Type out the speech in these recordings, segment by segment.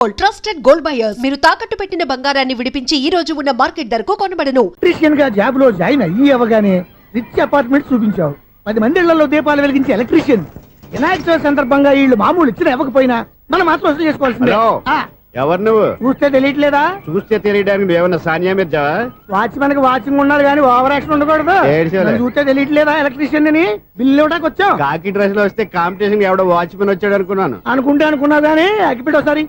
Trusted gold buyers మీరు తాకట్టు పెట్టిన బంగారాన్ని విడిపించి ఈ రోజు ఉన్న మార్కెట్ ధరకు కొనబడను. ఎలక్ట్రీషియన్ గా జాబ్ లో జాయిన్ అయ్యి అవగానే రిచ్ అపార్ట్మెంట్ చూపించావు. 10 మంది ఇళ్లలో దీపాలు వెలిగించే ఎలక్ట్రీషియన్. వినాయక చవితి సందర్భంగా వీళ్ళు మామూలు ఇచ్చిన ఇవ్వకపోయినా మనం మాత్రం వసూలు చేసుకోవాల్సిందే. ఎవరు నువ్వు? చూస్తే తెలియట్లేదా? చూస్తే తెలియడానికి నువ్వేమన్నా సానియా మీర్జావా? వాచ్మెన్ కి వాచింగ్ ఉండాలి కానీ ఓవర్ యాక్షన్ ఉండకూడదు. చూస్తే తెలియట్లేదా ఎలక్ట్రీషియన్ అని? బిల్లు ఇవ్వడానికి వచ్చాం. కాకి డ్రెస్ లో వస్తే కాంపిటీషన్ ఎవడో వాచ్మెన్ వచ్చాడు అనుకున్నాను. అనుకున్నావు కానీ అగ్గిపెట్టి ఒకసారి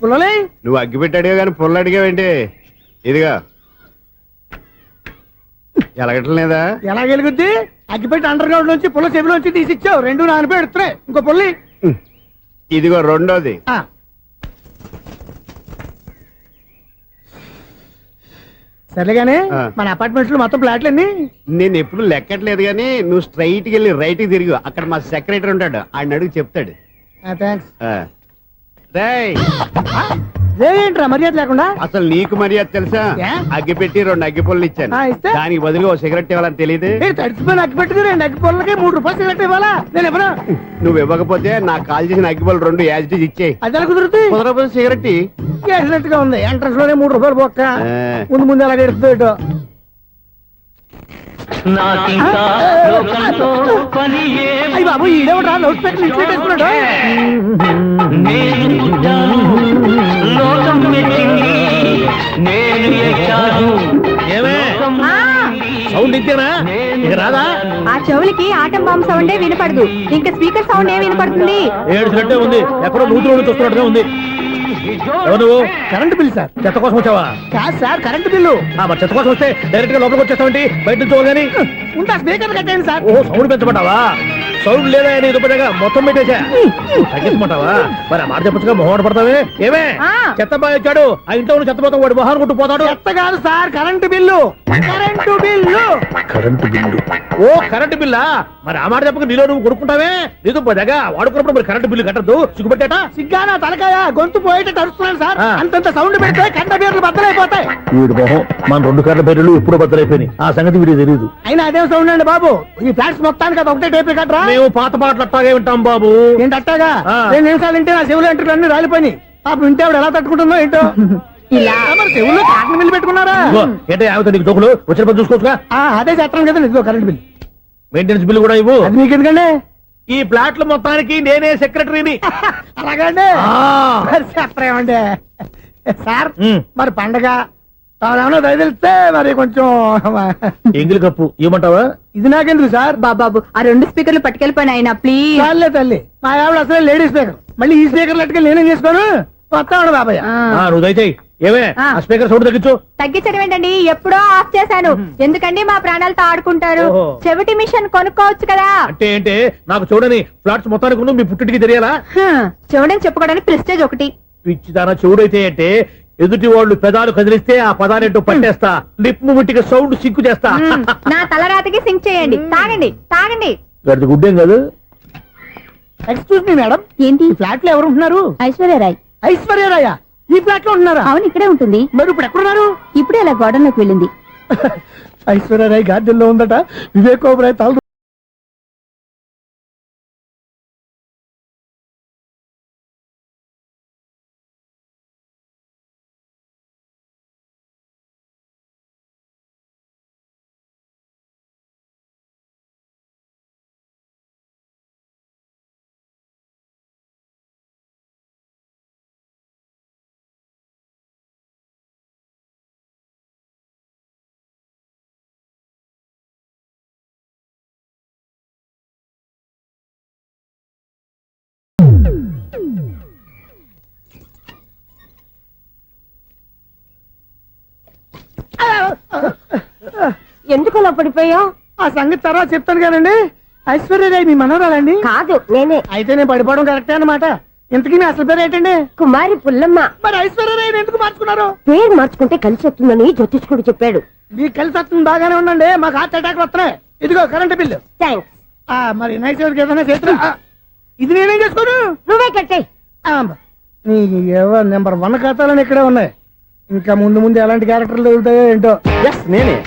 పుల్లలే. నువ్వు అగ్గి పెట్టాడుగా కానీ పుల్ల అడిగావేంటి? ఇదిగా ఎలగటం లేదా? ఎలా వెలుగుద్ది? అగ్గిపెట్టి అండర్ గ్రౌండ్ నుంచి పుల్ల చెవిలోంచి తీసిచ్చావు. 2 నానిపోయి ఎడుతున్నాయి. ఇంకో పుల్లి ఇదిగో రెండోది. సరేగానే మన అపార్ట్మెంట్స్ లో మొత్తం ఫ్లాట్లు అన్ని నేను ఎప్పుడు లెక్కట్లేదు కానీ నువ్వు స్ట్రైట్ కి వెళ్ళి రైట్ కి తిరిగి అక్కడ మా సెక్రటరీ ఉంటాడు, ఆయన అడుగు చెప్తాడు. ఏంట్రా మర్యాద లేకుండా? అసలు నీకు మర్యాద తెలుసా? అగ్గి పెట్టి 2 అగ్గి పుల్లలు ఇచ్చాను, దానికి బదులుగా 1 సిగరెట్ ఇవ్వాలని తెలియదు. తడిచిపోయిన అగ్గి పెట్టుకుని 2 అగ్గి పుల్లలకి 3 రూపాయలు సిగరెట్ ఇవ్వాలా? నేను ఇవ్వను. నువ్వు ఇవ్వకపోతే నాకు కాల్ చేసిన అగ్గి పుల్లలు 2 యాజిటీస్ ఇచ్చేయి. అది ఎలా కుదురుతుంది? కుదరకపోతే సిగరెట్ చేసినట్టుగా ఉంది. ఎంట్రన్స్ లోనే 3 రూపాయలు పోక్క ముందు అలా ఎడుతుంది. అయ్యి బాబు ఈడేవడా లౌడ్ స్పీకర్ ఇన్స్టేట్ వేసుకున్నాడు. సౌండ్ ఇచ్చానా? ఇక రాదా? ఆ చెవులకి ఆటం బాంబు సౌండే వినపడదు, ఇంకా స్పీకర్ సౌండ్ ఏ వినపడుతుంది? 7 సెంటే ఉంది. ఎక్కడో నూతులు చూస్తున్నట్టుగా ఉంది. ఎవరు? Current bill sir. చెత్త కోసం వచ్చావా? కాదు సార్, కరెంట్ బిల్లు. మరి చెత్త కోసం వస్తే డైరెక్ట్ గా లోపలికి వచ్చేస్తామండి. బయట నుంచి కానీ ఉంటా. స్పీకర్ కట్టండి సార్. ఓ సౌండ్ పెంచమంటావా? సౌండ్ లేదా నీ దుబ్బగా మొత్తం పెట్టేసా. తగ్గించమంటావా? మరి ఆ మాట చెప్పచ్చుగా మొహం పడతావే. ఏమే చెత్త బాగా వచ్చాడు, ఆ ఇంట్లో చెత్త పోతాం, వాడు మొహాన్ని కొట్టు పోతాడు. చెత్త కాదు సార్, current bill. Current bill. Current bill. ఓ కరెంటు బిల్లా? మరి ఆ మాట చెప్పక నీలో నువ్వు కొడుకుంటావే. నీ దుబ్బగా వాడుకున్నప్పుడు మరి కరెంటు బిల్లు కట్టద్దు. సిగ్గుపెట్టాట? సిగ్గానా తలకాయ? గొంతు పోయేటట్టు అరుస్తున్నాను సార్. అంతంత సౌండ్ పెడితే కంట బీర్లు బద్దలైపోతాయి. వీడు మొహం మన 2 కర్ల బీర్లు ఎప్పుడో బద్దలైపోయినాయి. ఆ సంగతి వీడికి తెలియదు. అయినా అదే సౌండ్ అండి బాబు. ఈ ఫ్లాట్స్ మొత్తానికి అది ఒకటే టేప్ కట్టరా? మేము పాత పాటలు అట్టాగే వింటాం బాబు. ఏంటి అట్టాగా? 2 నిమిషాలు వింటే నా చెవులు ఎంట్రీలు అన్ని రాలిపోయినాయి. పాపం వింటే ఆవిడ ఎలా తట్టుకుంటుందో ఏంటో. ఇలా మరి చెవుల్లో కాటన్ బిల్లు పెట్టుకున్నారా? ఏంటో యావత నీకు దోకులు వచ్చిన పని చూసుకోవచ్చుగా. అదే చెప్పాను కదా, ఇదిగో కరెంట్ బిల్. మెయింటెనెన్స్ బిల్లు కూడా ఇవ్వు. అది మీకు ఎందుకండి? ఈ ఫ్లాట్ల మొత్తానికి నేనే సెక్రటరీని. అలాగండి. చెప్పరేమండి సార్. మరి పండగ ఏమన్నా దయదలిస్తే మరి కొంచెం ఎంగిలి కప్పు ఇవ్వమంటావా? ఇది నాకెందుకు సార్? బాబాబు ఆ 2 స్పీకర్లు పట్టుకెళ్ళిపోయిన ఆయన ప్లీజ్. చాలే తల్లి, మా ఆవిడ అసలే లేడీ స్పీకర్. మళ్ళీ ఈ స్పీకర్లు అట్టుకెళ్ళి నేనేం చేసుకోను? వస్తాడు బాబాయ్. నువ్వు దయచేయి. ఏమే ఆ స్పీకర్ సౌండ్ తగ్గించు. తగ్గించడం ఏంటండి, ఎప్పుడో ఆఫ్ చేశాను. ఎందుకండి మా ప్రాణాలతో ఆడుకుంటారు? చెవిటి మిషన్ కొనుక్కోవచ్చు కదా. అంటే ఏంటే నాకు చూడని ఫ్లాట్స్ మొత్తానికి మీ పుట్టింటికి తెలియాలా? చెవుడని చెప్పుకోవడానికి ప్రెస్టేజ్ ఒకటి. పిచ్చి తన చెవుడైతే అంటే ఎదుటి వాళ్ళు పెదాలు కదిలిస్తే ఆ పదాలేంటో పట్టేస్తా. లిప్ ముట్టికి సౌండ్ సింకు చేస్తా. నా తలరాతకి సింక్ చేయండి. తాగండి తాగండి. గడిచి గుడ్డేం కాదు. ఎక్స్క్యూజ్ మీ మేడం, ఏంటి ఫ్లాట్ లో ఎవరు ఉంటున్నారు? ఐశ్వర్యరాయ్. ఐశ్వర్యరాయ ఈ ఫ్లాట్ లో ఉంటున్నారా? అవును, ఇక్కడే ఉంటుంది. మరి ఇప్పుడు ఎక్కడున్నారు? ఇప్పుడే అలా గోడంలోకి వెళ్ళింది. ఐశ్వర్యరాయ్ గార్డెన్ లో ఉందట. వివేక్ ఓబరాయ్ తల ఎందుకు అలా పడిపోయావు? ఆ సంగతి తర్వాత చెప్తాను కానండి. ఐశ్వర్యరాయ్ మీ మనవరాలండి? కాదు, నేనే. అయితే నేను పడిపోవడం కరెక్టే అన్నమాట. ఇంతకీ మీ అసలు పేరు ఏంటండి? కుమారి పుల్లమ్మ. మరి ఐశ్వర్యరాయ్ ఎందుకు మార్చుకున్నారు? పేరు మార్చుకుంటే కలిసి వస్తుందని జ్యోతిష్కుడు చెప్పాడు. మీకు కలిసి వస్తుంది బాగానే ఉండండి, మాకు హార్ట్ అటాక్ వస్తున్నాయి. ఇదిగో కరెంట్ బిల్లు. థ్యాంక్స్. మరి నైట్ ఏదైనా చేస్తా. ఇది నేనేం చేసుకోను? నువ్వే కట్టే. నెంబర్ 1 ఖాతాలని ఇక్కడే ఉన్నాయి. ఇంకా ముందు ముందు ఎలాంటి క్యారెక్టర్లు దొరుకుతాయో ఏంటో. నేనే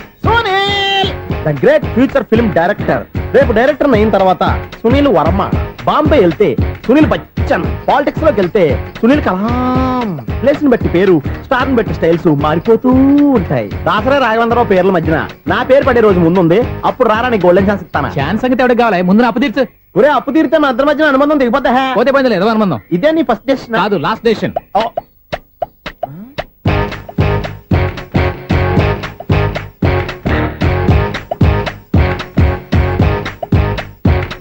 the great future film director. రేపు డైరెక్టర్ అయిన తర్వాత సునీల్ వర్మ బాంబే వెళ్తే సునీల్ బచ్చన్. పాలిటిక్స్ లోకి వెళ్తే సునీల్ కలాం. ప్లేస్ ని బట్టి పేరు, స్టార్ ని బట్టి స్టైల్స్ మారిపోతూ ఉంటాయి. దాసరా రాఘవేంద్రరావు పేర్ల మధ్యన నా పేరు పడే రోజు ముందుంది. అప్పుడు రారా నీకు గోల్డెన్ ఛాన్స్ ఇస్తానా? ఛాన్స్ సంగతి ఎవరికి కావాలి? ముందు అప్పు తీర్చు. ఒరే అప్పు తీరితే మన ఇద్దరి మధ్యన అనుబంధం దిగిపోతా. పోతే పోయింది లేదు అనుబంధం. ఇదే నీ ఫస్ట్ డెస్టినేషన్ కాదు, లాస్ట్ డెసిషన్.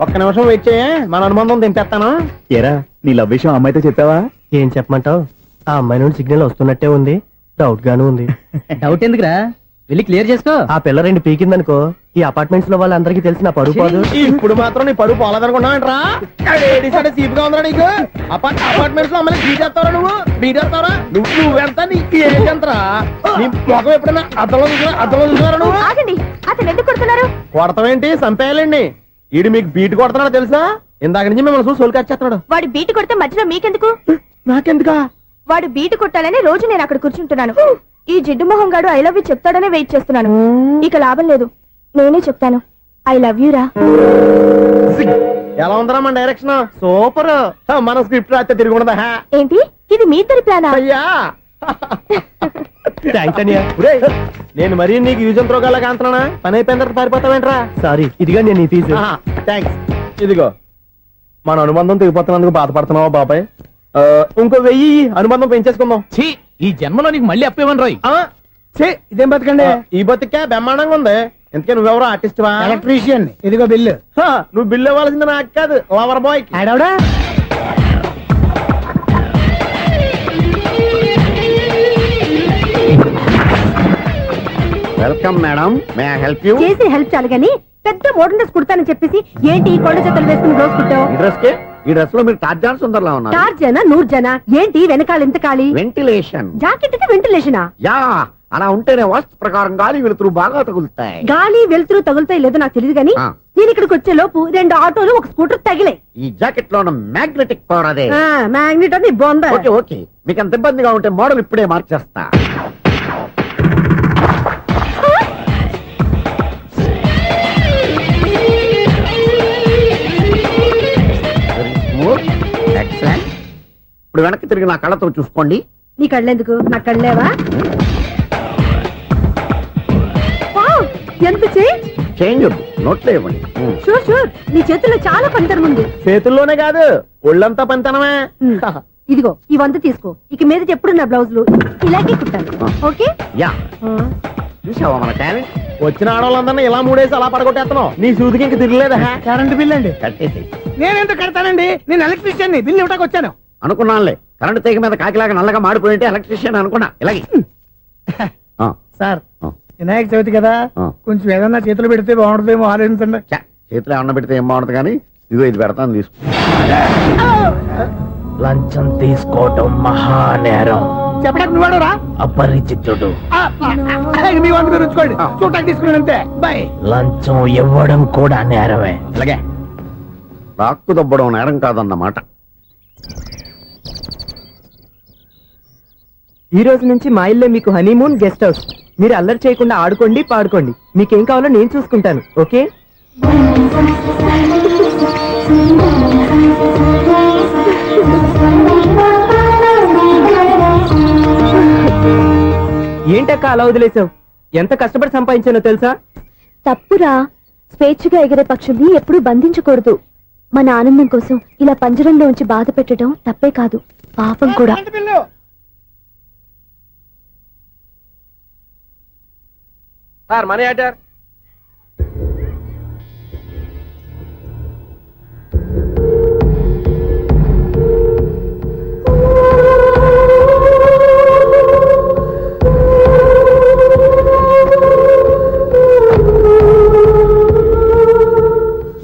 ఒక్క నిమిషం వెయిట్ చేయ, మన అనుబంధం దింపేస్తాను. ఏరా నీ లవ్ విషయం అమ్మాయితో చెప్పావా? ఏం చెప్పమంటావు? ఆ అమ్మాయి నుండి సిగ్నల్ వస్తున్నట్టే ఉంది, డౌట్ గాను ఉంది. డౌట్ ఎందుకురా, వెళ్ళి క్లియర్ చేసుకో. ఆ పిల్ల రెండు పీకిందనుకో, ఈ అపార్ట్మెంట్స్ లో వాళ్ళందరికీ తెలిసిన పరువు పోదు. ఇప్పుడు మాత్రం నీ పరువు పోలేదనుకున్నావంటరా? సీపుగా ఉందా నీకు? అపార్ట్మెంట్స్ లో అమ్మని బీటేస్తావరా? నువ్వెంత నీకు ఏంటంతరా? నీ ముఖం ఎప్పుడైనా అద్దంలో చూసారా నువ్వు? ఆగండి, అతను ఎందుకు కొడుతున్నారు? కొడతావేంటి? చంపేయాలండి. ఈడు మీకు బీట్ కొడుతున్నాడు తెలుసా? ఇందాక నుంచి మిమ్మల్ని చూసి సోల్ కచ్చేస్తున్నాడు. వాడు బీటు కొడితే మధ్యలో మీకెందుకు? నాకెందుకా? వాడు బీటు కొట్టాలని రోజు నేను అక్కడ కూర్చుంటున్నాను. ఈ జిడ్డు మొహం గాడు ఐ లవ్ యూ చెప్తాడనే వెయిట్ చేస్తున్నాను. ఇక లాభం లేదు, నేనే చెప్తాను ఐ లవ్ యూ రా. ఎలా ఉందరా మన డైరెక్షన్? సూపర్. మన స్క్రిప్ట్ రాస్తే తిరిగి ఉండదా? ఏంటి ఇది మీ ఇద్దరి ప్లానా? అయ్యా నేను మరీ నీకు యూజ్ త్రోగాలా కాంతనా? పని అయిపోయిన తర్వాత పారిపోతావేంట్రా? సారీ, ఇదిగా నేను ఫీజు. థ్యాంక్స్. ఇదిగో మన అనుబంధం తెగిపోతున్నందుకు బాధపడుతున్నావా బాబాయ్? ఇంకో 1000 అనుబంధం పెంచేసుకుందాం. ఛీ, ఈ జన్మలో నీకు మళ్ళీ అప్పు ఇవ్వను రోయ్. ఇదేం బతకండి? ఈ బతికే బ్రహ్మాండంగా ఉంది. ఎందుకే నువ్వెవరో ఆర్టిస్ట్ వా? ఎలక్ట్రీషియన్. ఇదిగో బిల్లు. నువ్వు బిల్లు ఇవ్వాల్సింది నాకు కాదు, లవర్ బాయ్. ఆడవడా? Welcome madam, may I help you? చేసి హెల్ప్ చాలు గాని పెద్ద మోడల్ డ్రెస్ కుడతానని చెప్పేసి ఏంటి ఈ కొండ జతలు వేసుకుని రోజు కుట్టావు? ఈ డ్రెస్ లో మీరు టార్జాన్ సుందర్లా ఉన్నారు. చార్జనా 100 జనా? ఏంటి వెనకాల ఎంత ఖాళీ? వెంటిలేషన్. జాకెట్ కి వెంటిలేషనా? యా, అలా ఉంటేనే వాస్తు ప్రకారం గాలి వెలుతురు బాగా తగులుతాయి. గాలి వెలుతురు తగులుతాయి లేదో నాకు తెలియదు గానీ నేను ఇక్కడికి వచ్చే లోపు 2 ఆటోలు ఒక స్కూటర్ తగిలే. ఈ జాకెట్ లో ఉన్న మ్యాగ్నెటిక్ పవర్ అదే. మ్యాగ్నెట్ అని బొంద. ఓకే ఓకే, మీకు అంత ఇబ్బందిగా ఉంటే మోడల్ ఇప్పుడే మార్చేస్తా. ఎక్సలెంట్. ఇప్పుడు వెనక్కి తిరిగి నా కళ్ళతో చూసుకోండి. నీ కళ్ళెందుకు? నా కళ్ళేవా? ఎంత చేంజ్? చేంజ్ వద్దు, నోట్లో ఇవ్వండి. షూర్ షూర్, నీ చేతుల్లో చాలా పంతరం ఉంది. చేతుల్లోనే కాదు, ఒళ్ళంతా పంతనమే. ఇదిగో ఈ 100 తీసుకో. ఇక మీద ఎప్పుడు నా బ్లౌజులు ఇలాగే కుట్టాను. ఓకే? యా, చూసావా మన టాలెంట్? వచ్చిన ఆడవాళ్ళందరినీ ఇలా మూడేసి అలా పడగొట్టేస్తున్నావు. నీ సూదికి ఇంక తిరగలేదా? కరెంట్ బిల్ అండి. కట్టేసి. నేనేంటో కడతానండి, నేను ఎలక్ట్రీషియన్. బిల్ ఇవ్వడానికి వచ్చాను. అనుకున్నానులే, కరెంట్ తీగ మీద కాకిలాగా నల్లగా మాడిపోయింటే ఎలక్ట్రీషియన్ అనుకున్నా. ఇలాగే సార్, వినాయక చవితి కదా, కొంచెం ఏదన్నా చేతులు పెడితే బాగుంటుందేమో ఆలోచించండి. చేతిలో అన్న పెడితే ఏం బాగుంటుంది కానీ ఇదిగో ఇది పెడతాను, తీసుకో. లంచం తీసుకోవటం మహానేరం. చెప్పడానికి నువ్వాడరా? అపరిచితుడు. మీ వంట మీరు ఉంచుకోండి, చూడటానికి తీసుకున్నాను అంతే. బాయ్. లంచం ఇవ్వడం కూడా నేరమే. అలాగే, రాక్కు దబ్బడం నేరం కాదన్నమాట. ఈ రోజు నుంచి మా ఇల్లే మీకు హనీమూన్ గెస్ట్ హౌస్. మీరు అల్లరి చేయకుండా ఆడుకోండి, పాడుకోండి. మీకేం కావాలో నేను చూసుకుంటాను. ఓకే? ఏంటక్క అలా వదిలేసావు? ఎంత కష్టపడి సంపాదించానో తెలుసా? తప్పురా, స్వేచ్ఛగా ఎగిరే పక్షుల్ని ఎప్పుడూ బంధించకూడదు. మన ఆనందం కోసం ఇలా పంజరంలో ఉంచి బాధ పెట్టడం తప్పే కాదు, పాపం కూడా. Sir, money order.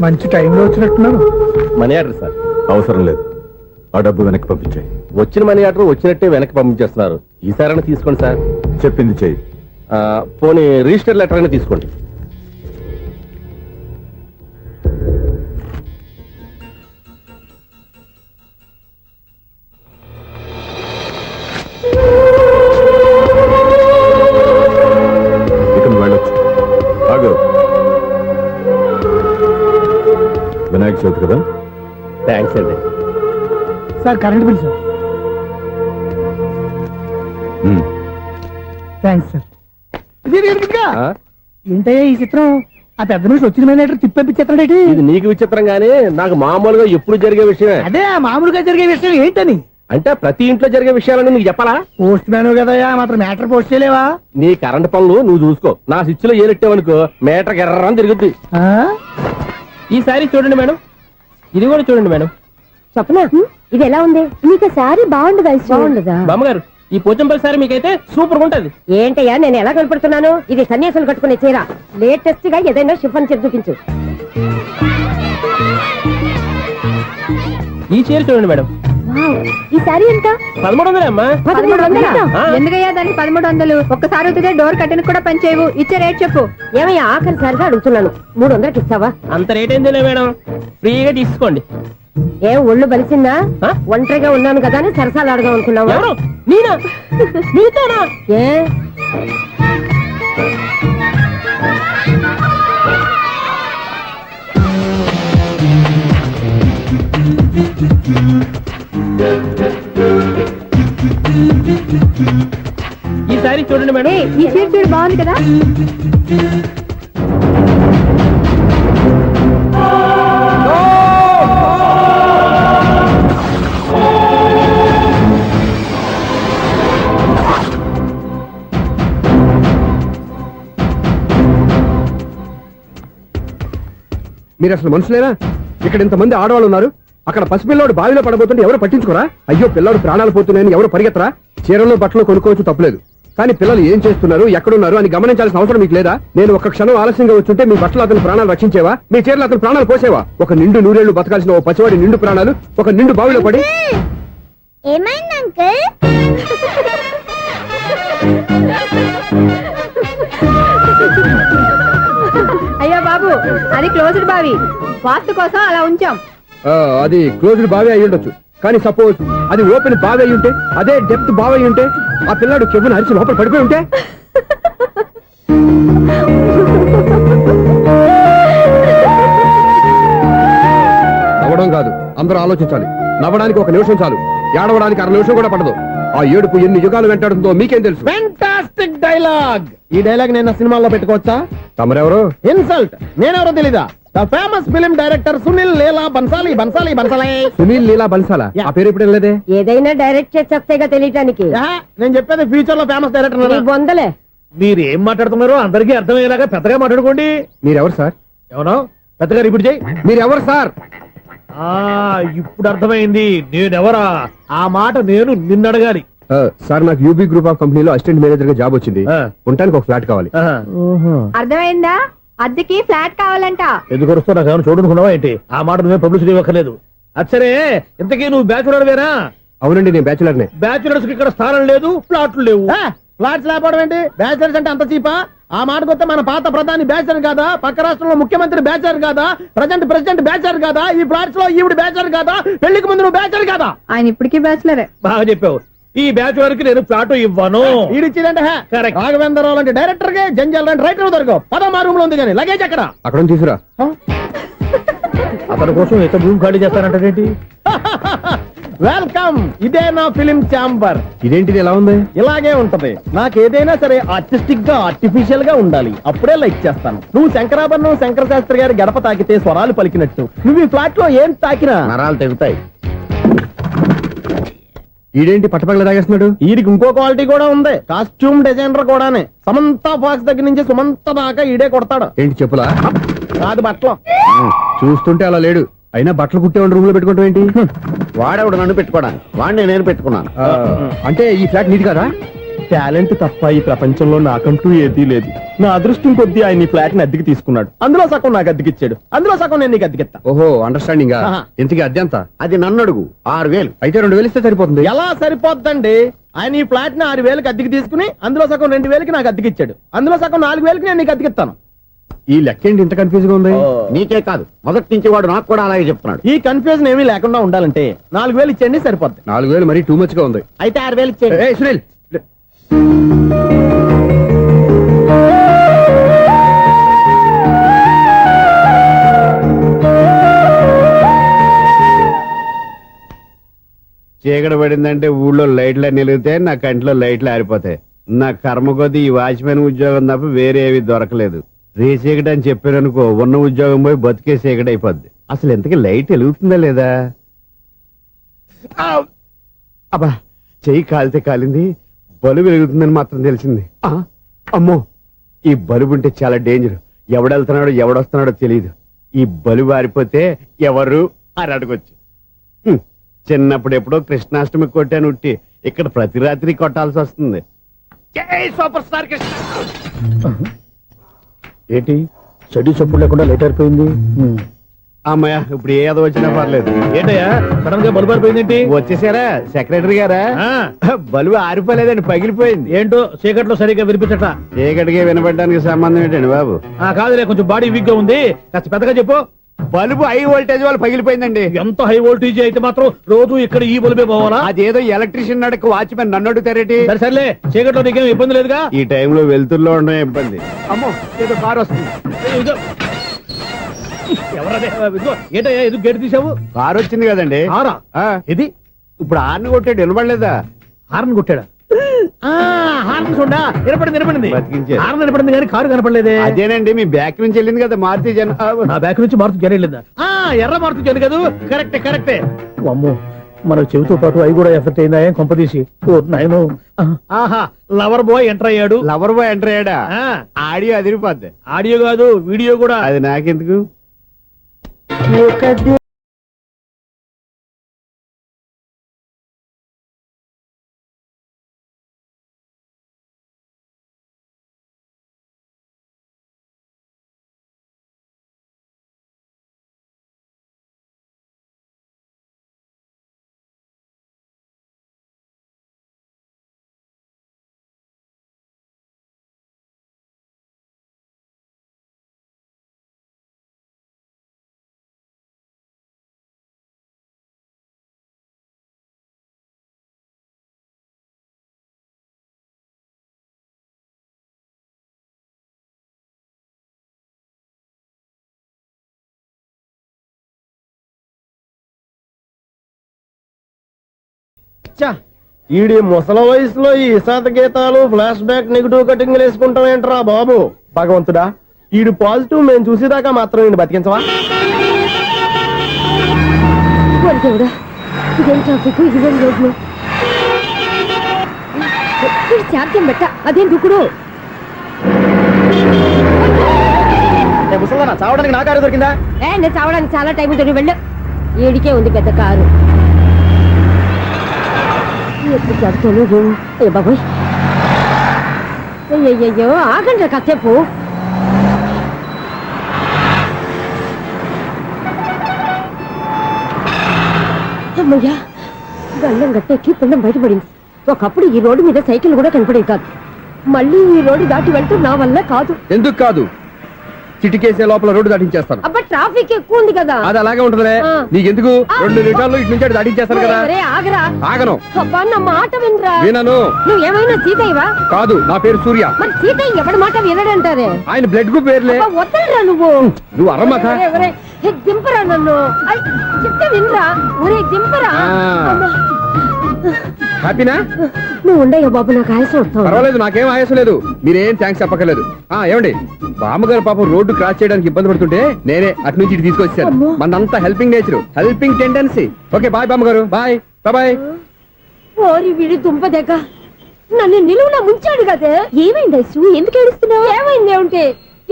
మంచి టైంలో వచ్చినట్టున్నారు. Money order sir. అవసరం లేదు, ఆ డబ్బు వెనక్కి పంపించాయి. వచ్చిన మనీ ఆర్డర్ వచ్చినట్టే వెనక్కి పంపించేస్తున్నారు. ఈసారైనా తీసుకోండి సార్. చెప్పింది చెయ్యి. పోనీ రిజిస్టర్ లెటర్ అయినా తీసుకోండి. ఇక నువ్వు వెళ్ళొచ్చు. ఆగు. వినాయక చవితి కదా, థ్యాంక్స్ అండి. Sir current bill sir. Thanks sir. ఏంటయ్యా ఈ చిత్రం? ఆ పెద్ద నుంచి వచ్చిన మేనేటర్ తిప్పించేస్తాడేటి? ఇది నీకు విచిత్రం గానీ నాకు మామూలుగా ఎప్పుడు జరిగే విషయమే. అదే మామూలుగా జరిగే విషయం ఏంటని? అంటే ప్రతి ఇంట్లో జరిగే విషయాలని నీకు చెప్పాలా? పోస్ట్ మ్యాన్ కదయ్యా, మాత్రం మ్యాటర్ పోస్ట్ చేయలేవా? నీ కరెంట్ పనులు నువ్వు చూసుకో. నా స్విచ్ లో ఏలెట్టావనుకో మీటర్ ఎర్రని తిరుగుద్ది. ఈసారి చూడండి మేడం, ఇది కూడా చూడండి మేడం. చెప్పనా ఇది ఎలా ఉంది? నీకు శారీ బాగుండదా? బాగుండదా? బామ్మగారు, ఈ పోచంపల్లి సారీ మీకైతే సూపర్ ఉంటది. ఏంటయ్యా నేను ఎలా కనపడుతున్నాను? ఇది సన్యాసులు కట్టుకునే చీర. లేటెస్ట్ గా ఏదైనా షిఫన్ చీర చూపించు. ఈ చీర చూడండి మేడం, ఈ శారీ ఎంత? 1300 అమ్మా. 1300? ఆ, ఎందుకయ్యా దానికి 1300? ఒక్కసారి వద్దుగా డోర్ కట్టెన్ కూడా పనిచేయవు. ఇచ్చే రేట్ చెప్పు. ఏమయ్యా ఆఖరిసారిగా అడుగుతున్నాను, 300కి ఇస్తావా? అంత రేట్ ఏందిలే మేడం, ఫ్రీగా తీసుకోండి. ఏం ఒళ్ళు బలిసిందా? ఆ? ఒంటరిగా ఉన్నాను కదా అని సరసాలు అడగా అనుకున్నావా? ఎవరు? నేనా? నీతోనా? ఏ ఈ సారీ చూడండి మేడం. ఈ చీర చూడు బాగుంది కదా. మీరు అసలు మనుషులేనా? ఇక్కడ ఇంతమంది ఆడవాళ్ళు ఉన్నారు, అక్కడ పసిపిల్లాడు బావిలో పడబోతుంటే ఎవరు పట్టించుకోరా? అయ్యో పిల్లాడు ప్రాణాలు పోతున్నాయని ఎవరు పరిగెత్తరా? చీరలు బట్టలు కొనుక్కోవచ్చు తప్పులేదు, కానీ పిల్లలు ఏం చేస్తున్నారు ఎక్కడున్నారు అని గమనించాల్సిన అవసరం మీకు లేదా? నేను ఒక్క క్షణం ఆలస్యంగా వచ్చుంటే మీ బట్టలు అతని ప్రాణాలు రక్షించేవా? మీ చీరలు అతని ప్రాణాలు పోసేవా? ఒక నిండు నూరేళ్లు బతకాల్సిన ఓ పసివాడి నిండు ప్రాణాలు ఒక నిండు బావిలో పడి. ఏమైంది అంకుల్? అయ్యో బాబు, అది క్లోజ్డ్ బావి, వాస్తు కోసం అలా ఉంచాం. అది క్లోజ్డ్ బావి అయి ఉండొచ్చు, కానీ సపోజ్ అది ఓపెన్ బావి అయి ఉంటే, అదే డెప్త్ బావి అయి ఉంటే, ఆ పిల్లాడు చెవును అరిచి లోపల పడిపోయి ఉంటే? నవ్వడం కాదు, అందరూ ఆలోచించాలి. నవ్వడానికి ఒక నిమిషం చాలు, ఏడవడానికి 1/2 నిమిషం కూడా పడదు. ఆ ఏడుపు ఎన్ని యుగాలు వెంటాడుతుందో మీకేం తెలుసు? Fantastic dialogue. ఈ డైలాగ్ నేను సినిమాలో పెట్టుకోవచ్చా? తమరెవరు? ఇన్సల్ట్. నేనెవరో తెలీదా? The famous film director Sunil Leela Bansali. Bansali Bansali. Sunil Leela బన్సాలా? ఆ పేరు ఇప్పుడు లేదే. ఏదైనా డైరెక్ట్ చేసి వస్తేగా తెలియటానికి. నేను చెప్పేది ఫ్యూచర్ లో ఫేమస్ నీ డైరెక్టర్. బొందలే. మీరు ఏం మాట్లాడుతున్నారో అందరికీ అర్థమయ్యేలాగా పెద్దగా మాట్లాడుకోండి. మీరెవరు సార్? ఎవరో పెద్దగా రిపీట్ చేయి. మీరెవరు సార్? ఇప్పుడు అర్థమైంది నేనెవరా. ఆ మాట నేను నిన్నడగాలి. సార్ నాకు యూబీ గ్రూప్ ఆఫ్ కంపెనీలో అసిస్టెంట్ మేనేజర్ గా జాబ్ వచ్చింది. ఉండటానికి ఒక ఫ్లాట్ కావాలి. అర్థమైందా? అద్దెకి ఫ్లాట్ కావాలంట. ఎందుకు వస్తావు? నాకు ఏమైనా చూడనుకున్నావా ఏంటి? ఆ మాట నువ్వే పబ్లిసిటీ ఇవ్వక్కర్లేదు. అచ్చరే, ఇంతకీ నువ్వు బ్యాచులర్ వేనా? అవునండి, నేను బ్యాచులర్ నే. బ్యాచులర్స్ కి ఇక్కడ స్థానం లేదు, ప్లాట్లు లేవు. ఫ్లాట్స్ లేకపోవడం ఏంటి? బ్యాచులర్స్ అంటే అంత చీపా? ఆ మాటకొస్తే మన పాత ప్రధాని బ్యాచర్ కాదా? పక్క రాష్ట్రంలో ముఖ్యమంత్రి బ్యాచర్ కాదా? ప్రెసిడెంట్ బ్యాచర్ కాదా? ఈ ఫ్లాట్స్ లో ఈవిడ బ్యాచర్ కాదా? పెళ్లికి ముందు నువ్వు బ్యాచర్ కాదా? ఆయన ఇప్పటికీ బ్యాచులరే. బాగా చెప్పావు. ఈ బ్యాచులర్ కి నేను ఫ్లాట్ ఇవ్వను. ఈడిచ్చిందంటే రాఘవేంద్రరావు లాంటి డైరెక్టర్ కి జంజల్ లాంటి రైటర్ దొరకవు. పదమా రూమ్ లో ఉంది కానీ లగేజ్ అక్కడ. అక్కడ తీసుకురా. అతని కోసం ఎంత భూమి ఖాళీ చేస్తానంటే వెల్కమ్. ఇదే నా ఫిలిం ఛాంబర్. ఇదేంటిది ఎలా ఉంది? ఇలాగే ఉంటది. నాకు ఏదైనా సరే ఆర్టిస్టిక్ గా ఆర్టిఫిషియల్ గా ఉండాలి, అప్పుడే లైక్ చేస్తాను. నువ్వు శంకరాభరణం శంకర శాస్త్రి గారి గడప తాకితే స్వరాలు పలికినట్టు నువ్వు ఈ ఫ్లాట్ లో ఏం తాకినా నరాలు తెగుతాయి. ఈడేంటి పట్టపగల తాగేస్తున్నాడు? వీడికి ఇంకో క్వాలిటీ కూడా ఉంది. కాస్ట్యూమ్ డిజైనర్ కూడానే. సమంత ఫాక్స్ దగ్గర నుంచి సుమంత దాకా ఈడే కొడతాడు. ఏంటి చెప్పులా? కాదు బట్టలు. చూస్తుంటే అలా లేడు. అయినా బట్టలు కుట్టేవాడి రూమ్ లో పెట్టుకుంటాం ఏంటి? వాడేవాడు నన్ను పెట్టుకోవడానికి, వాడిని నేను పెట్టుకున్నాను. అంటే ఈ ఫ్లాట్ నీది కదా? టాలెంట్ తప్ప ఈ ప్రపంచంలో నాకంటూ ఏదీ లేదు. నా అదృష్టం కొద్దీ ఆయన ఈ ఫ్లాట్ ని అద్దెకి తీసుకున్నాడు. అందులో సగం నాకు అద్దెకిచ్చాడు, అందులో సగం నేను నీకు అద్దెకిస్తా. ఓహో, అండర్స్టాండింగ్. ఆహా. ఇంతకీ అద్దె ఎంత? అది నన్ను అడుగు. 6000. అయితే 2000 ఇస్తే సరిపోతుంది. ఎలా సరిపోద్దండి? ఆయన ఈ ఫ్లాట్ ని 6000కి అద్దెకి తీసుకుని అందులో సగం 2000కి నాకు అద్దెకిచ్చాడు, అందులో సగం 4000కి నేను నీకు అద్దెకిస్తాను. ఈ లెక్క ఏంటి ఇంత కన్ఫ్యూజ్ గా ఉంది? నీకే కాదు, మొదటి నుంచి వాడు నాకు కూడా అలాగే చెప్తున్నాడు. ఈ కన్ఫ్యూజన్ ఏమీ లేకుండా ఉండాలంటే 4000 ఇచ్చేయండి, సరిపోద్ది. 4000 మరీ టూ మచ్ గా ఉంది. అయితే 6000 ఇచ్చేయండి. ఏయ్ సునీల్, చీకటి పడిందంటే ఊళ్ళో లైట్లు నిలిగితే నా కంటిలో లైట్లు ఆరిపోతాయి. నా కర్మ కొద్దీ ఈ వాచ్మెన్ ఉద్యోగం తప్ప వేరే ఏవి దొరకలేదు. రేచీకటి అని చెప్పారనుకో, ఉన్న ఉద్యోగం పోయి బతికే చీకటి అయిపోద్ది. అసలు ఇంతకీ లైట్ వెలుగుతుందా లేదా? అబ్బా, చెయ్యి కాలితే కాలింది, బలుబు వెలుగుతుందని మాత్రం తెలిసింది. అమ్మో, ఈ బలుబు ఉంటే చాలా డేంజర్. ఎవడెళ్తున్నాడో ఎవడొస్తున్నాడో తెలియదు. ఈ బలుబు ఆరిపోతే ఎవరు అని అడగొచ్చు. చిన్నప్పుడు ఎప్పుడో కృష్ణాష్టమి కొట్టాను ఉట్టి, ఇక్కడ ప్రతి రాత్రి కొట్టాల్సి వస్తుంది. జై సూపర్ స్టార్ కృష్ణ. ఏంటి చెడు చెప్పుడు లేకుండా లేట్ అయిపోయింది? అమ్మయ్య, ఇప్పుడు ఏదో వచ్చినా పర్లేదు. ఏంటయ్యా సడన్ గా బల్బు అయిపోయింది? వచ్చేసారా సెక్రటరీ గారా? ఆ. బలుబు ఆరిపోలేదండి, పగిలిపోయింది. ఏంటో చీకట్లో సరిగ్గా వినిపించట. చీకటికి వినపడడానికి సంబంధం ఏంటండి బాబు? కాదులే, కొంచెం బాడీ వీక్ గా ఉంది, కాస్త పెద్దగా చెప్పు. బలుబు హై వోల్టేజ్ వాళ్ళు పగిలిపోయిందండి. ఎంత హై వోల్టేజ్ అయితే మాత్రం రోజు ఇక్కడ ఈ బల్బే పోవాలా? అదేదో ఎలక్ట్రీషియన్ నడక వాచ్మెన్ నన్ను అడుగుతారేటి? సరే సర్లే, చీకట్లో నీకేం ఇబ్బంది లేదుగా? ఈ టైంలో వెళ్తుల్లో ఉండడం ఇబ్బంది. అమ్మో, ఏదో కారు వస్తుంది. ఇదిగో. ఎవరదే? ఇదిగో, ఏంటయ్యా ఎందుకు గేటు తీసావు? కారు వచ్చింది కదండి. ఆరా ఇది ఇప్పుడు ఆర్ని కొట్టాడు, వినపడలేదా? హార్న్ కొట్టాడా? హార్న్ చూడా, వినపడింది. బతికించారు. హార్న్ వినపడింది కానీ కారు కనపడలేదే. అదేనండి, మీ బ్యాక్ నుంచి వెళ్ళింది కదా మారుతి జన. నా బ్యాక్ నుంచి మారుతు జరగలేదా? ఎర్ర మారుతు జన కదా? కరెక్టే. అమ్మో, మన చెవితో పాటు అవి కూడా ఎఫెక్ట్ అయిందా? ఏం కొంపదీసి? ఓ నాయనో. ఆహా, లవర్ బాయ్ ఎంటర్ అయ్యాడు. లవర్ బాయ్ ఎంటర్ అయ్యాడా? ఆడియో అదిరిపోద్ది. ఆడియో కాదు, వీడియో కూడా. అది నాకెందుకు? ఈడి ముసల వయసులో ఈ ఇసాత గీతాలు, ఫ్లాష్ బ్యాక్, నెగిటివ్ కటింగ్ వేసుకుంటాం ఏంట్రా బాబు? భగవంతుడా, ఈడు పాజిటివ్ మేము చూసేదాకా మాత్రం ఈయన బతికించవా? ఇదేం ట్రాఫిక్, ఇదేం రోడ్లు, శాంతం పెట్ట, అదేం దుక్కుడు. ముసలరా, చావడానికి నా కారు దొరికిందా? నేను చావడానికి చాలా టైం ఉంటుంది, వెళ్ళు. ఏడికే ఉంది పెద్ద కారు. ఎప్పుడు చెప్తాను ఏ బాబోయ్. అయ్యయ్యో, ఆగండి కాసేపు. అమ్మయ్యా, గల్లం గట్టెక్కి పిండం బయటపడింది. ఒకప్పుడు ఈ రోడ్డు మీద సైకిల్ కూడా కనపడేది కాదు. మళ్ళీ ఈ రోడ్డు దాటి వెళ్తూ నా వల్ల కాదు. ఎందుకు కాదు? చిటికేసే లోపల రోడ్డు దాటించేస్తాను. అబ్బా, ట్రాఫిక్ ఎక్కువ ఉంది కదా. అది అలాగే ఉంటుందిలే. నీకెందుకు? 2 నిమిషాల్లో ఇటు నుంచి దాటించేస్తాను కదా. ఒరే, ఆగరా. ఆగను. అబ్బా, నా మాట వినరా. వినను. నువ్వేమైనా సీతయ్యవా? కాదు, నా పేరు సూర్య. మరి సీతయ్య ఎవడి మాట వినడంటారే? ఆయన బ్లడ్ గ్రూప్ పేర్లే. వద్దరా నువ్వు. నువ్వు అరమ్మక. దింపరా నన్ను. చెప్తే వినరా. ఒరే దింపరా. హ్యాపీనా? నువ్వు ఉండయ్యా బాబు, నాకు ఆయాసం వస్తావు. పర్వాలేదు, నాకేం ఆయాసం లేదు. మీరేం థ్యాంక్స్ చెప్పక్కర్లేదు. ఏమండి, బామ్మగారు పాపం రోడ్డు క్రాస్ చేయడానికి ఇబ్బంది పడుతుంటే నేనే అటు నుంచి ఇటు తీసుకొచ్చాను. మనంతా helping nature, helping tendency. Okay, bye బామ్మగారు. Bye bye. ఓరి వీడి దుంపదగ్గ, నన్ను నిలువున ముంచాడు కదే. ఏమైంది ఐసు? ఎందుకు ఏడుస్తున్నావు? ఏమైంది ఏమిటి?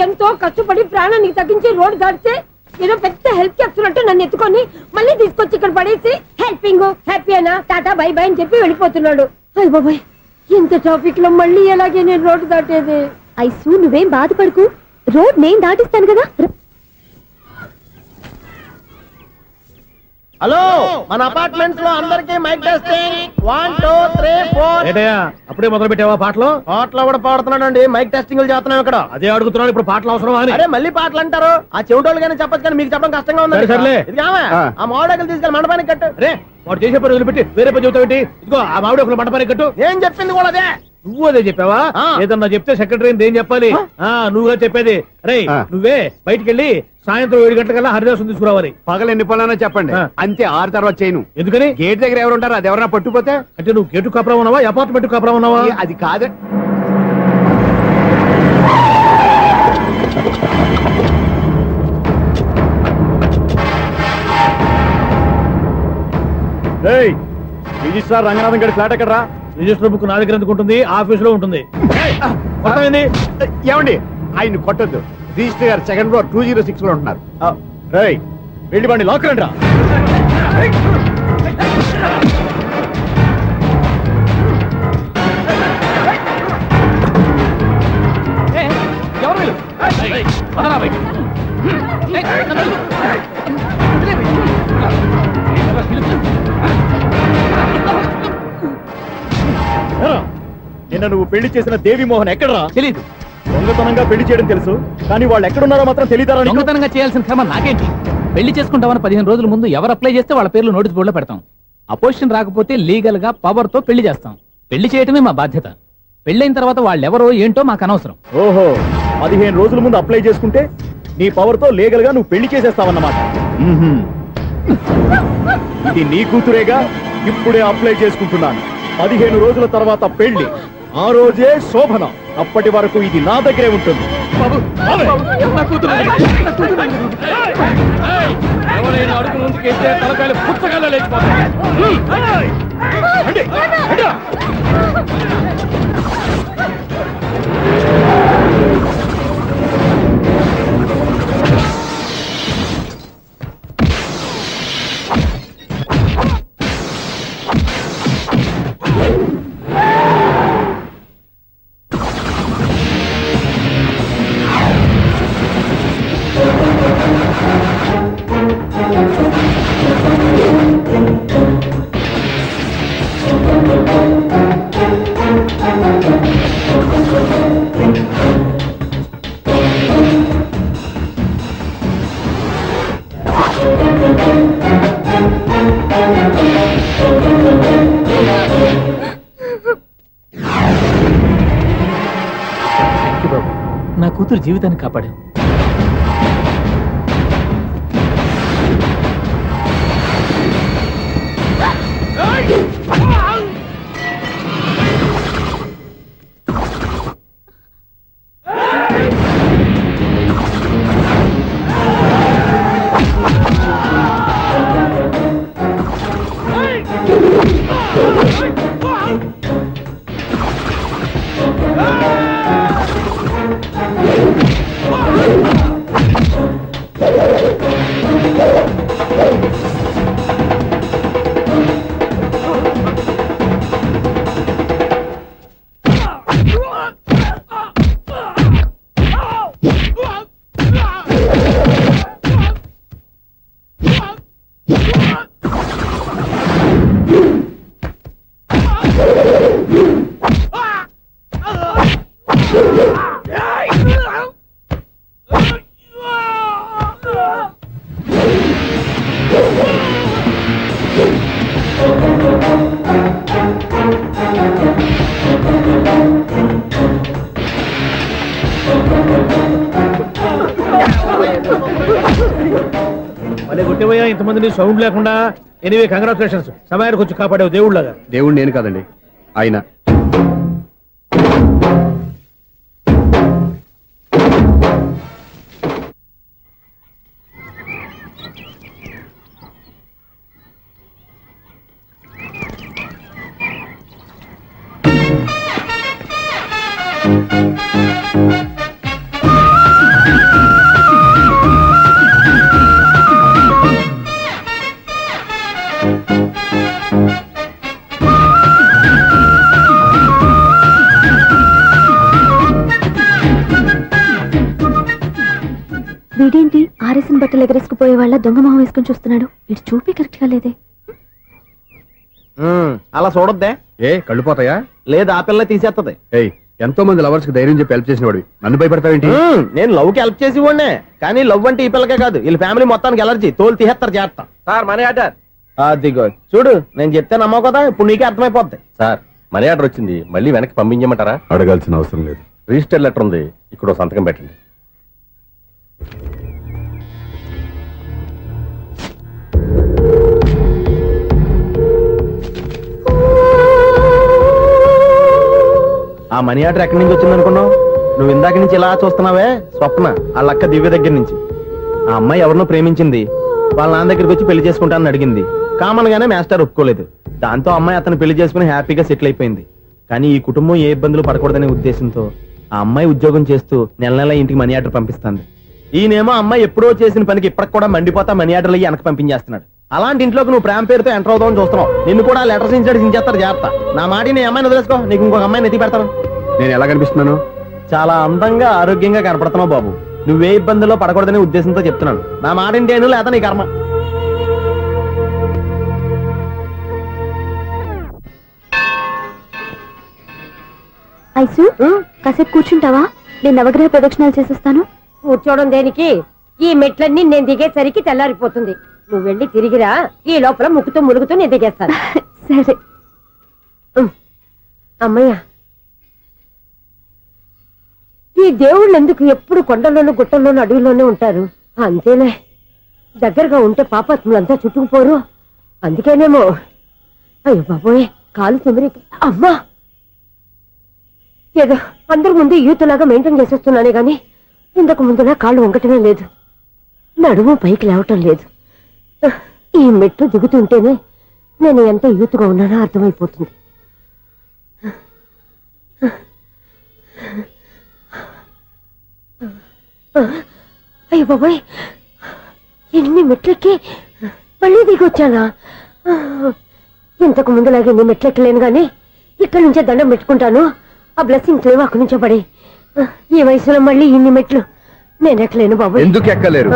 ఎంతో కష్టపడి ప్రాణానికి తగ్గించి రోడ్డు దాటితే ఏదో పెద్ద హెల్ప్ చేస్తున్నట్టు నన్ను ఎత్తుకొని మళ్ళీ తీసుకొచ్చి ఇక్కడ పడేసి హెల్పింగ్, హ్యాపీ అయినా టాటా బై బై అని చెప్పి వెళ్ళిపోతున్నాడు. అయ్య బాబాయ్, ఇంత ట్రాఫిక్ లో మళ్ళీ ఎలాగే నేను రోడ్డు దాటేది? ఐసు, నువ్వేం బాధపడకు, రోడ్ నేను దాటిస్తాను కదా. హలో, మన అపార్ట్మెంట్స్ లో అందరికి మైక్ టెస్టింగ్. 1 2 3 4. ఏంటయ్యా అప్పుడే మొదలు పెట్టావా పాటలు? పాటలు కూడా పాడుతున్నాడు అండి. మైక్ టెస్టింగ్ చేస్తున్నాం ఇక్కడ. అదే అడుగుతున్నాడు, ఇప్పుడు పాటలు అవసరమా అని. అరే, మళ్ళీ పాటలు అంటారు. ఆ చెవిటోళ్ళు కానీ చెప్పచ్చు, కానీ మీకు చెప్పడం కష్టంగా ఉంది. సర్లే. ఇది ఆ మామిడాకులు తీసుకెళ్ళి మండపానికి కట్టు. అరే, వాడు చేసే పని వదిలిపెట్టి వేరే పని చెబుతావేంటి? ఇదిగో ఆ మామిడి ఒకరు మంటపానికి కట్టు. నేను చెప్పింది కూడా అదే. నువ్వు అదే చెప్పావా? ఏదన్నా చెప్తే సెక్రటరీ ఏం చెప్పాలి? నువ్వుగా చెప్పేది. రే, నువ్వే బయటికి వెళ్ళి సాయంత్రం 7 గంటలకల్లా హరిదాసు తీసుకురావాలి. పగలు ఎన్ని పనులైనా చెప్పండి, ఆ. అంతే 6 తర్వాత చేయను. ఎందుకని? గేట్ దగ్గర ఎవరు ఉంటారు, అది ఎవరైనా పట్టుకుపోతే? అంటే నువ్వు గేటు కాపురం ఉన్నావా, అపార్ట్మెంట్ కాపురం ఉన్నావా? అది కాదు. రిజిస్ట్రార్ రంగనాథన్ గారి ఫ్లాట్ ఎక్కడరా? రిజిస్టర్ బుక్ నా దగ్గర ఎందుకు ఉంటుంది? ఆఫీస్ లో ఉంటుంది. అర్థమైంది? ఏమండి, ఆయన కొట్టద్దు. రిజిస్టర్ గారు 2nd floor 206 లో ఉంటున్నారు. రేయ్, వెళ్ళి బండి లాక్ రండి రా. ఎవరు వీళ్ళు? పదరా బయటికి. నిన్న నువ్వు పెళ్లి చేసిన దేవి మోహన్ ఎక్కడరా? తెలీదు. దొంగతనంగా పెళ్లి చేయడం తెలుసు, కానీ వాళ్ళు ఎక్కడున్నారో మాత్రం తెలియదారా? దొంగతనంగా చేయాల్సిన క్రమ నాకేంటి? పెళ్లి చేసుకుంటామని 15 రోజుల ముందు ఎవరు అప్లై చేస్తే వాళ్ళ పేర్లు నోటీస్ బోర్డులో పెడతాం. అపోజిషన్ రాకపోతే లీగల్ గా పవర్ తో పెళ్లి చేస్తాం. పెళ్లి చేయటమే మా బాధ్యత. పెళ్ళైన తర్వాత వాళ్ళెవరో ఏంటో మాకు అనవసరం. ఓహో, 15 రోజుల ముందు అప్లై చేసుకుంటే నీ పవర్ తో లీగల్ గా నువ్వు పెళ్లి చేసేస్తావన్నమాట. ఇది నీ కూతురేగా, ఇప్పుడే అప్లై చేసుకుంటున్నాను. 15 రోజుల తర్వాత పెళ్లి, ఆ రోజే శోభన. అప్పటి వరకు ఇది నా దగ్గరే ఉంటుంది. ఎవరైనా అడుగు ముందుకేస్తే తలకాయలు పుచ్చకాయలు లేచిపోతాయి. నా కూతురు జీవితాన్ని కాపాడు. మళ్ళీ కొట్టేవయ్యా ఇంతమందిని సౌండ్ లేకుండా. Anyway, congratulations. సమయానికి వచ్చి కాపాడావు దేవుళ్ళగా. దేవుడు నేను కాదండి, ఆయన. వీడేంటి ఆరేసిన బట్టలు ఎగరేసుకుపోయే వాళ్ళ దొంగ మొహం వేసుకుని చూస్తున్నాడు. ఇటు చూపి కరెక్ట్ గా లేదే. అలా చూడొద్దే. ఏ కళ్ళు పోతాయా? లేదు, ఆ పిల్ల తీసేస్తది. ఏయ్, ఎంతో మంది లవర్స్ కి ధైర్యం చెప్పి హెల్ప్ చేసిన వాడివి, నన్ను భయపడతావేంటి? నేను లవ్ కి హెల్ప్ చేసి ఇవ్వండి, కానీ లవ్ అంటే ఈ పిల్లకే కాదు, వీళ్ళ ఫ్యామిలీ మొత్తానికి ఎలర్జీ. తోలు తీసేస్తారు చేస్తా. Sir money order. అదిగో చూడు, నేను చెప్తే నమ్మవు కదా, ఇప్పుడు నీకే అర్థమైపోద్ది. సార్ మనీ ఆర్డర్ వచ్చింది, మళ్ళీ వెనక్కి పంపించమంటారా? అడగాల్సిన అవసరం లేదు. రిజిస్టర్ లెటర్ ఉంది, ఇక్కడ ఓ సంతకం పెట్టండి. ఆ మనీ ఆర్డర్ ఎక్కడి నుంచి వచ్చింది అనుకున్నావు? నువ్వు ఇందాక నుంచి ఇలా చూస్తున్నావే, స్వప్న వాళ్ళ అక్క దివ్య దగ్గర నుంచి. ఆ అమ్మాయి ఎవరినో ప్రేమించింది, వాళ్ళ నాన్న దగ్గరికి వచ్చి పెళ్లి చేసుకుంటానని అడిగింది. కామన్ గానే మాస్టర్ ఒప్పుకోలేదు. దాంతో అమ్మాయి అతను పెళ్లి చేసుకుని హ్యాపీగా సెటిల్ అయిపోయింది. కానీ ఈ కుటుంబం ఏ ఇబ్బందులు పడకూడదనే ఉద్దేశంతో ఆ అమ్మాయి ఉద్యోగం చేస్తూ నెల నెల ఇంటికి మనీ ఆర్డర్ పంపిస్తుంది. ఈయనేమో అమ్మాయి ఎప్పుడో చేసిన పనికి ఇప్పటికి కూడా మండిపోతా మనీ ఆర్డర్లు వెనక పంపించేస్తున్నాడు. అలాంటి ఇంట్లోకి నువ్వు ప్రేమ పేరుతో ఎంటర్ అవుతావని చూస్తున్నావు. నిన్ను కూడా లెటర్స్ సించేస్తారు. జాగ్రత్త. నా మాట నీ అమ్మాయిని వదిలేసుకో, నీకు ఇంకొక అమ్మాయిని ఎత్తి పెడతాను. నేను ఎలా కనిపిస్తున్నాను? చాలా అందంగా ఆరోగ్యంగా కనపడుతున్నావు బాబు. నువ్వే ఇబ్బందుల్లో పడకూడదనే ఉద్దేశంతో చెప్తున్నాను. నా మాట ఏంటేను లేదా నీ కర్మ. ఐసు కాసేపు కూర్చుంటావా? నేను నవగ్రహ ప్రదక్షిణాలు చేసేస్తాను. కూర్చోవడం దేనికి? ఈ మెట్లన్నీ నేను దిగేసరికి తెల్లారిపోతుంది. నువ్వు వెళ్ళి తిరిగిరా, ఈ లోపల ముక్కుతూ ములుగుతూ నేను దిగేస్తాను. సరే. అమ్మయ్య, ఈ దేవుళ్ళు ఎందుకు ఎప్పుడు కొండల్లోనూ గుట్టల్లోనూ అడవిలోనే ఉంటారు? అంతేలే, దగ్గరగా ఉంటే పాపాత్ములంతా చుట్టుకుపోరు. అందుకేనేమో. అయ్యో బాబోయ్, కాలు తిమిరి. అమ్మా, ఏదో అందరి ముందు యూత్లాగా మెయింటైన్ చేసేస్తున్నానే గాని ఇంతకు ముందులా కాళ్ళు వంకటమే లేదు, నడుము పైకి లేవటం లేదు. ఈ మెట్లు దిగుతుంటేనే నేను ఎంత యూత్గా ఉన్నానో అర్థమైపోతుంది. అయ్యో బాబాయ్, ఎన్ని మెట్లెక్కి మళ్ళీ దిగొచ్చానా? ఇంతకు ముందులాగే ఎన్ని మెట్లెక్కలేను గాని ఇక్కడి నుంచే దండం పెట్టుకుంటాను. ఆ బ్లెస్సింగ్స్ లేవు అక్కడి నుంచే పడి. ఈ వయసులో మళ్ళీ ఇన్ని మెట్లు నేను ఎక్కలేను బాబు. ఎందుకు ఎక్కలేరు?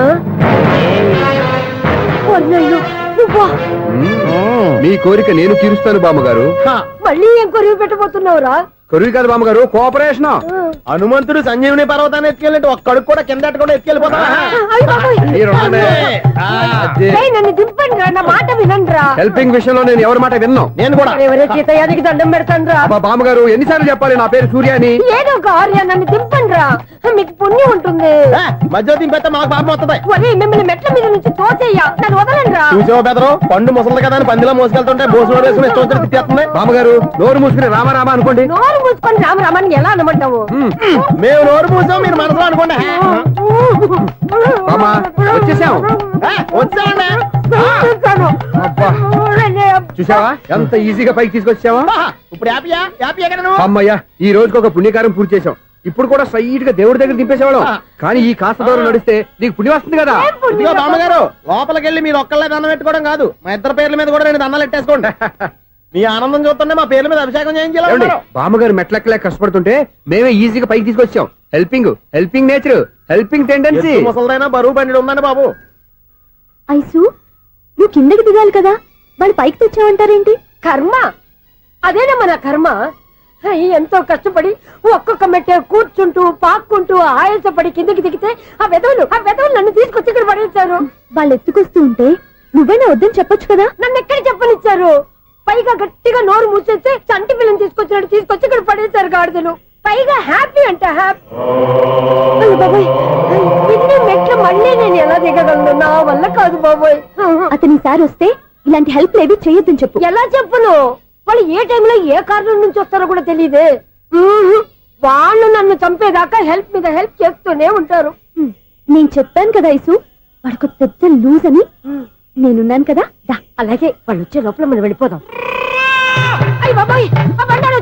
మీ కోరిక నేను తీరుస్తాను బామ్మగారు. మళ్ళీ ఏం కొరివి పెట్టబోతున్నావురా? కొరివి కాదు బామ్మగారు, కోఆపరేషన్. హనుమంతుడు సంజీవుని పర్వతాన్ని ఎత్తుకెళ్ళి ఒక్కడికి కూడా కింద కూడా ఎత్తుకెళ్ళిపోతా. నన్ను దింపండి రా, నా మాట వినండి రా. హెల్పింగ్ విషయంలో నేను ఎవరి మాట విన్నాను. నేను కూడా ఎవరే సీతయ్యానికి దండం పెడతాను రా. బామ్మగారు ఎన్నిసార్లు చెప్పాలి నా పేరు సూర్య అని? ఏదో ఒక ఆర్య, నన్ను దింపండి రా, మీకు పుణ్యం ఉంటుంది. మధ్యలో దింపేస్తే మాకు పాపం వస్తుంది. ఒరే, మిమ్మల్ని మెట్ల మీద నుంచి తోసేయ్యా, నన్ను వదలండి రా. చూసావా బెదరు, పండు ముసలి కదా అని పందిలో మోసుకెళ్తుంటే భోజనం వేసుకుని ఇష్టం వచ్చినట్టు తిట్టేస్తుంది. బామ్మగారు నోరు మూసుకుని రామారామా అనుకోండి. నోరు మూసుకొని రామరామాన్ని ఎలా అనమంటావు? మేము నోరు మూసాం, మీరు మనసులో అనుకోండి. బామ్మా వచ్చేసాం. వచ్చామండి. చూసావా ఎంత ఈజీగా పైకి తీసుకొచ్చావా? ఇప్పుడు హ్యాపీయా? హ్యాపీయా కదా నువ్వు? అమ్మయ్యా, ఈ రోజుకి ఒక పుణ్యకారం పూర్తి చేసాం. ఇప్పుడు కూడా స్ట్రైట్ గా దేవుడి దగ్గర దింపేసేవాళ్ళం. కానీ ఈ కాస్త దూరం నడిస్తే నీకు పుణ్యం వస్తుంది కదా. ఇదిగో బామ్మగారు, లోపలికి వెళ్ళి మీరు ఒక్కళ్ళే దండం పెట్టుకోవడం కాదు, మా ఇద్దరు పేర్ల మీద కూడా నేను దండాలు పెట్టేసుకోండి. మీ ఆనందం చూస్తుంటే మా పేర్ల మీద అభిషేకం చేయించాలి. బామ్మగారు మెట్లెక్కలే కష్టపడుతుంటే మేమే ఈజీగా పైకి తీసుకొచ్చాం. Helping nature, helping tendency. ముసలిదైనా బరువు బండి ఉందండి బాబు. ఐసు, నువ్వు కిందకి దిగాలి కదా, వాళ్ళు పైకి తెచ్చావంటారేంటి? కర్మ అదేనమ్మా, నా కర్మ. ఎంతో కష్టపడి ఒక్కొక్క మెట్ట కూర్చుంటూ పాక్కుంటూ ఆయాసపడి కిందకి దిగితే ఆ వెధవులు నన్ను తీసుకొచ్చి ఇక్కడ పడేశారు. వాళ్ళు ఎత్తుకొస్తూ ఉంటే నువ్వైనా వద్దని చెప్పొచ్చు కదా. నన్ను ఎక్కడ చెప్పనిచ్చారు? పైగా గట్టిగా నోరు మూసేస్తే చంటి పిల్లని తీసుకొచ్చినట్టు తీసుకొచ్చి ఇక్కడ పడేశారు గాడిదలు. పైగా హ్యాపీ అంట హ్యాపీ. బాబోయ్, ఇన్ని మెట్లు మళ్ళీ నేను ఎలా దిగగలను? నా వల్ల కాదు బాబోయ్. అతని సార్ వస్తే ఇలాంటి హెల్ప్ లేవి చేయొద్దని చెప్పు. ఎలా చెప్పును? వాళ్ళు ఏ టైంలో ఏ కారణం నుంచి వస్తారో కూడా తెలియదే. వాళ్ళు నన్ను చంపేదాకా హెల్ప్ మీద హెల్ప్ చేస్తూనే ఉంటారు. నేను చెప్పాను కదా ఐసు, వాడికి పెద్ద లూజ్ అని. నేనున్నాను కదా. అలాగే వాళ్ళు వచ్చే లోపల మనం వెళ్ళిపోదాం. అయ్య బాబాయ్,